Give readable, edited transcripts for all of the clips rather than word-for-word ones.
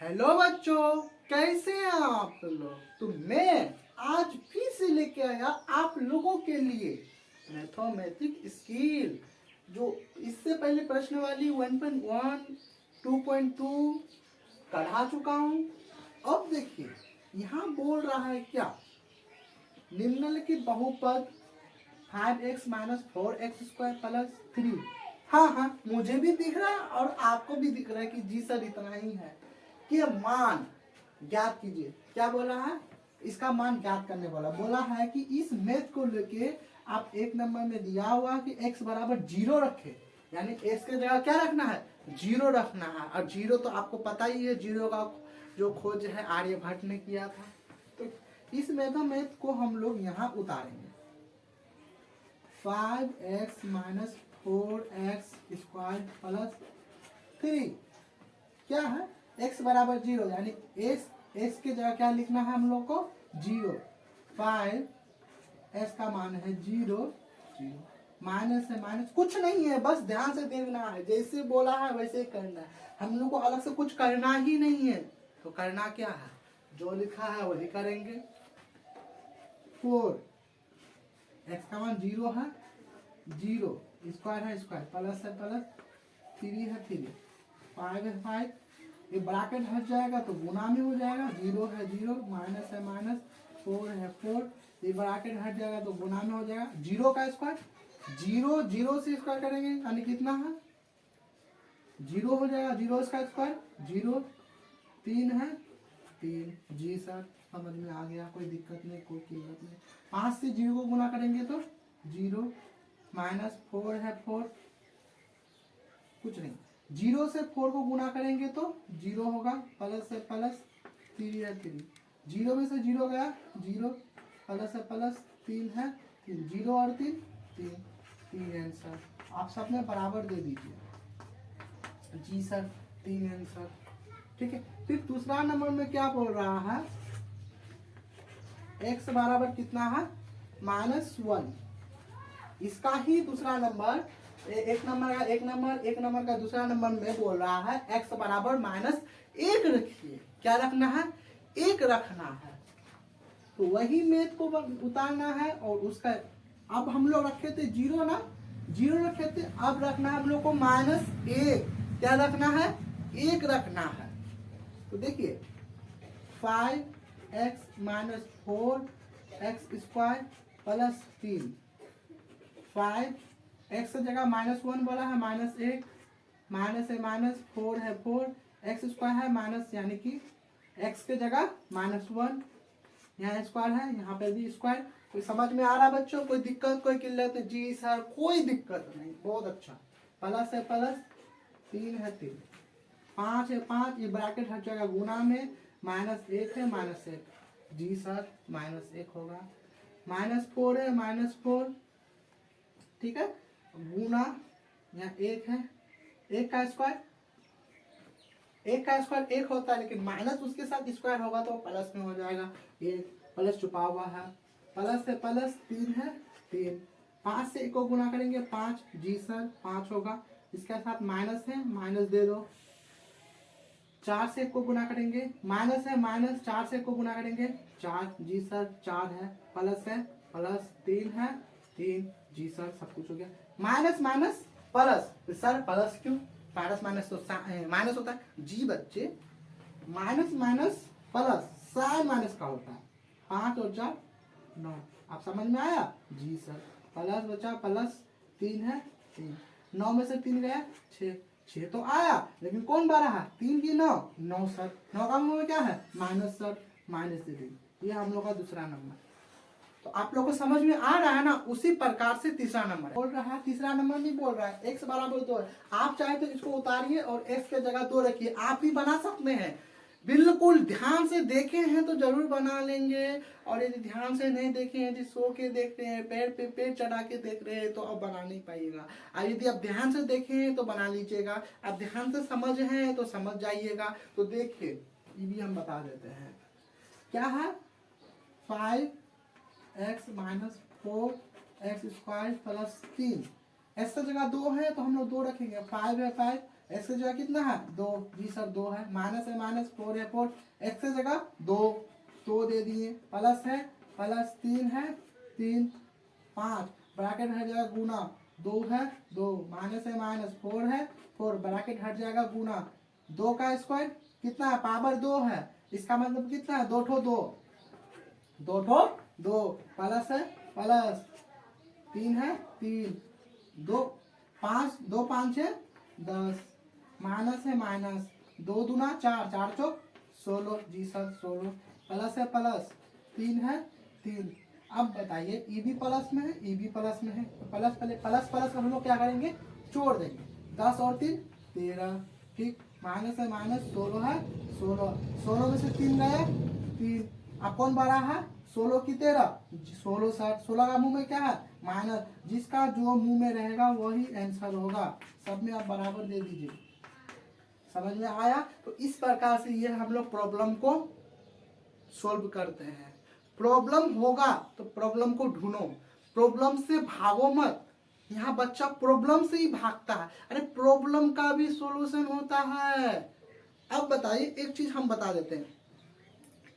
Hello बच्चों, कैसे हैं आप लोग। तो मैं आज फिर से लेके आया आप लोगों के लिए मैथमेटिक स्किल, जो इससे पहले प्रश्न वाली 1.1 2.2 पढ़ा चुका हूँ। अब देखिए यहाँ बोल रहा है क्या, निम्नलिखित बहुपद 5x minus 4x square plus 3। हाँ, मुझे भी दिख रहा है और आपको भी दिख रहा है कि जी सर इतना ही है कि मान ज्ञात कीजिए। क्या बोला है, इसका मान ज्ञात करने वाला बोला है कि इस मैथ को लेके आप एक नंबर में दिया हुआ कि x बराबर 0 रखे, यानी x के जगह क्या रखना है, 0 रखना है। और 0 तो आपको पता ही है, 0 का जो खोज है आर्यभट्ट ने किया था। तो इस मैथ को हम लोग यहाँ उतारेंगे। 5x minus 4x square plus 3 क्या है, x बराबर 0, यानी x के जगह क्या लिखना है हम लोग को, 0। 5 x का मान है 0, माइनस है, माइनस कुछ नहीं है, बस ध्यान से देखना है, जैसे बोला है वैसे ही करना है। हम लोग को अलग से कुछ करना ही नहीं है। तो करना क्या है, जो लिखा है वही करेंगे। 4 x का मान 0 है, 0 स्क्वायर है, स्क्वायर प्लस है, प्लस 3 है, 3 5 है, 5 ये ब्रैकेट हट जाएगा तो गुना में हो जाएगा। 0 है 0, माइनस है माइनस, 4 है 4, ये ब्रैकेट हट जाएगा तो गुना में हो जाएगा। 0 का स्क्वायर, 0 0 से स्क्वायर करेंगे यानी कितना है, 0 हो जाएगा। 0 का स्क्वायर 0, 3 है 3। जी सर समझ में आ गया, कोई दिक्कत नहीं, कोई किल्लत नहीं। 5 से 0 को गुना करेंगे तो 0, माइनस 4 है 4, कुछ नहीं। 0 से 4 को गुना करेंगे तो 0 होगा, प्लस है प्लस, 3 है 3। 0 में से 0 गया, 0 प्लस है प्लस, 3 है 3, 0 और 3 3 आंसर। आप सब में बराबर दे दीजिए। जी सर 3 आंसर, ठीक है। फिर दूसरा नंबर में क्या बोल रहा है, x बराबर कितना है, -1। इसका ही दूसरा नंबर, एक नंबर का दूसरा नंबर में बोल रहा है x बराबर -1 रखिए। क्या रखना है, 1 रखना है। तो वही मैथ को उतारना है। और उसका अब हम लोग रखे थे 0 ना, 0 रखे थे, अब रखना है हम लोग को -1। क्या रखना है, 1 रखना है। तो देखिए 5x minus 4x square plus 3, 5 x की जगह -1 बोला है, -1, माइनस है माइनस, 4 है 4, x स्क्वायर है माइनस, यानी कि x के जगह -1, यहाँ स्क्वायर है, यहाँ पे भी स्क्वायर। कोई समझ में आ रहा बच्चों, कोई दिक्कत कोई किल्लत, जी सर कोई दिक्कत नहीं, बहुत अच्छा। प्लस है प्लस, 3 है 3, 5 है 5, ये ब्रैकेट हट जाएगा गुना में, -1 है -1, जी सर -1 होगा। -4 है -4, ठीक है, गुना, यहाँ 1 है, 1 का स्क्वायर, 1 का स्क्वायर 1 होता है, लेकिन माइनस उसके साथ स्क्वायर होगा तो प्लस में हो जाएगा। ये प्लस छुपा हुआ है, प्लस है प्लस, 3 है 3, 5 से 1 को गुना करेंगे 5, जी सर 5 होगा। इसके साथ माइनस है, माइनस दे दो। 4 से 1 को गुना करेंगे, माइनस है माइनस, 4 से 1 को गुना करेंगे 4, जी सर 4 है, प्लस है प्लस, 3 है 3, जी सर सब कुछ हो गया। माइनस माइनस प्लस, तो सर प्लस क्यों, माइनस माइनस तो माइनस होता है, जी बच्चे minus minus plus, sign minus का होता है। 5 और 4 9, आप समझ में आया, जी सर। प्लस बचा प्लस, 3 है 3, 9 में से 3 गया 6, 6 तो आया, लेकिन कौन बारह है, 3 की 9, 9 सर। 9 का में क्या है, माइनस सर, माइनस दे देंगे। ये हम लोग का दूसरा नंबर। तो आप लोग को समझ में आ रहा है ना, उसी प्रकार से तीसरा नंबर बोल रहा है, तीसरा नंबर नहीं बोल रहा है, x बराबर 2 है। आप चाहे तो इसको उतारिए और x के जगह 2 रखिए, आप भी बना सकते हैं। बिल्कुल ध्यान से देखे हैं तो जरूर बना लेंगे, और यदि ध्यान से नहीं देखे हैं, यदि सो के देख रहे हैं, पैर पे पैर चढ़ा के देख रहे हैं, तो अब बना नहीं पाइएगा। और यदि आप ध्यान से देखे हैं तो बना लीजिएगा, आप ध्यान से समझ हैं तो समझ जाइएगा। तो देखिए ये भी हम बता देते हैं, क्या है, 5x minus 4x square plus 3, x की जगह 2 है तो हम लोग 2 रखेंगे, 5 है 5, एक्स की जगह कितना है 2, जी सर 2 है, माइनस है माइनस, 4 है 4, एक्स की जगह 2 दे दिए, प्लस है प्लस 3 है 3, 5 ब्रैकेट हट जाएगा गुना, 2 है 2, माइनस है माइनस, 4 है 4 ब्रैकेट हट जाएगा गुना, 2 का स्क्वायर कितना है पावर 2 है, इसका मतलब कितना है 2 ठो 2 प्लस है प्लस 3 है 3, 2 5 2 5 है 10, माइनस है माइनस, 2 दूना 4, 4 चौक 16, जी सर 16, प्लस है प्लस 3 है 3। अब बताइए ई भी प्लस में है, ई भी प्लस में है, तो प्लस पहले प्लस प्लस हम लोग क्या करेंगे जोड़ देंगे, 10 और 3 13, ठीक, माइनस है माइनस, 16 है 16, 16 में से 3 गए 3, अब कौन बड़ा है 16 की 13, 16 60, 16 का मुंह में क्या है माइनस, जिसका जो मुंह में रहेगा वही आंसर होगा, सब में आप बराबर दे दीजिए। समझ में आया? तो इस प्रकार से ये हम लोग प्रॉब्लम को सोल्व करते हैं। प्रॉब्लम होगा तो प्रॉब्लम को ढूंढो, प्रॉब्लम से भागो मत। यहाँ बच्चा प्रॉब्लम से ही भागता है, अरे प्रॉब्लम का भी सॉल्यूशन होता है। अब बताइए एक चीज हम बता देते हैं,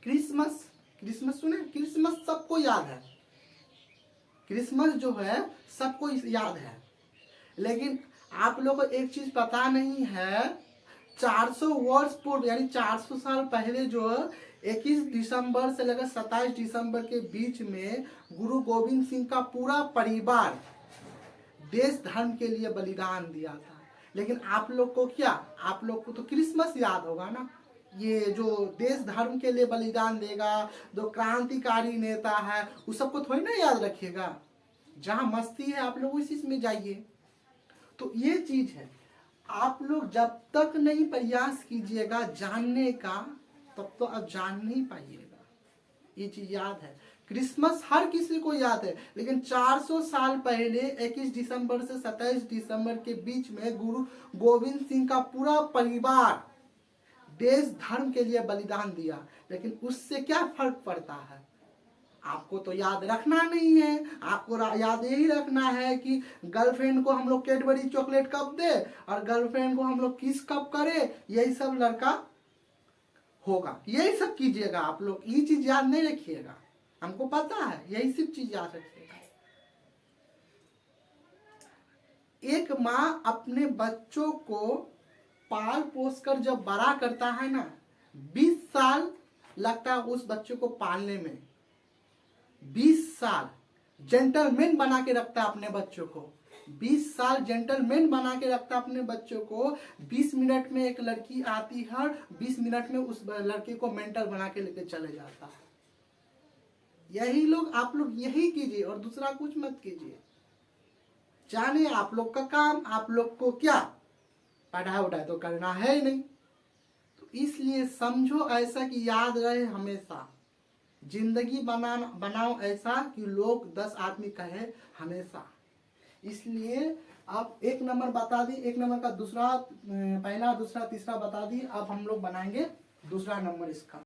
क्रिसमस, क्रिसमस सुने, क्रिसमस सबको याद है, क्रिसमस जो है सबको याद है, लेकिन आप लोग को एक चीज पता नहीं है, 400 वर्ष पूर्व यानी 400 साल पहले जो 21 दिसंबर से लेकर 27 दिसंबर के बीच में गुरु गोविंद सिंह का पूरा परिवार देश धर्म के लिए बलिदान दिया था। लेकिन आप लोग को क्या, आप लोग को तो क्रिसमस याद होगा ना, ये जो देश धर्म के लिए बलिदान देगा, जो क्रांतिकारी नेता है, उस सबको थोड़ी ना याद रखिएगा। जहां मस्ती है आप लोग उसी में जाइए। तो ये चीज है, आप लोग जब तक नहीं प्रयास कीजिएगा जानने का, तब तो आप जान नहीं पाइएगा। ये चीज याद है, क्रिसमस हर किसी को याद है, लेकिन 400 साल पहले 21 दिसंबर से 27 दिसंबर के बीच में गुरु गोविंद सिंह का पूरा परिवार देश धर्म के लिए बलिदान दिया। लेकिन उससे क्या फर्क पड़ता है, आपको तो याद रखना नहीं है। आपको याद यही रखना है कि गर्लफ्रेंड को हम लोग कैडबरी चॉकलेट कब दे और गर्लफ्रेंड को हम लोग किस कब करे, यही सब लड़का होगा, यही सब कीजिएगा आप लोग। ये चीज याद नहीं रखिएगा, हमको पता है, यही सब चीज याद रखिएगा। एक माँ अपने बच्चों को पाल पोस कर जब बड़ा करता है ना, 20 साल लगता है उस बच्चों को पालने में, 20 साल जेंटलमैन बना के रखता है अपने बच्चों को, 20 साल जेंटलमैन बना के रखता है अपने बच्चों को। 20 मिनट में एक लड़की आती है, 20 मिनट में उस लड़के को मेंटल बना के लेके चले जाता है। यही लोग, आप लोग यही कीजिए और दूसरा कुछ मत कीजिए। जाने आप लोग का काम, आप लोग को क्या पढ़ाई उठाई तो करना है ही नहीं, तो इसलिए समझो ऐसा कि याद रहे हमेशा। जिंदगी बनाओ ऐसा कि लोग 10 आदमी कहे हमेशा। इसलिए आप एक नंबर बता दी, एक नंबर का दूसरा, पहला दूसरा तीसरा बता दी। अब हम लोग बनाएंगे दूसरा नंबर इसका।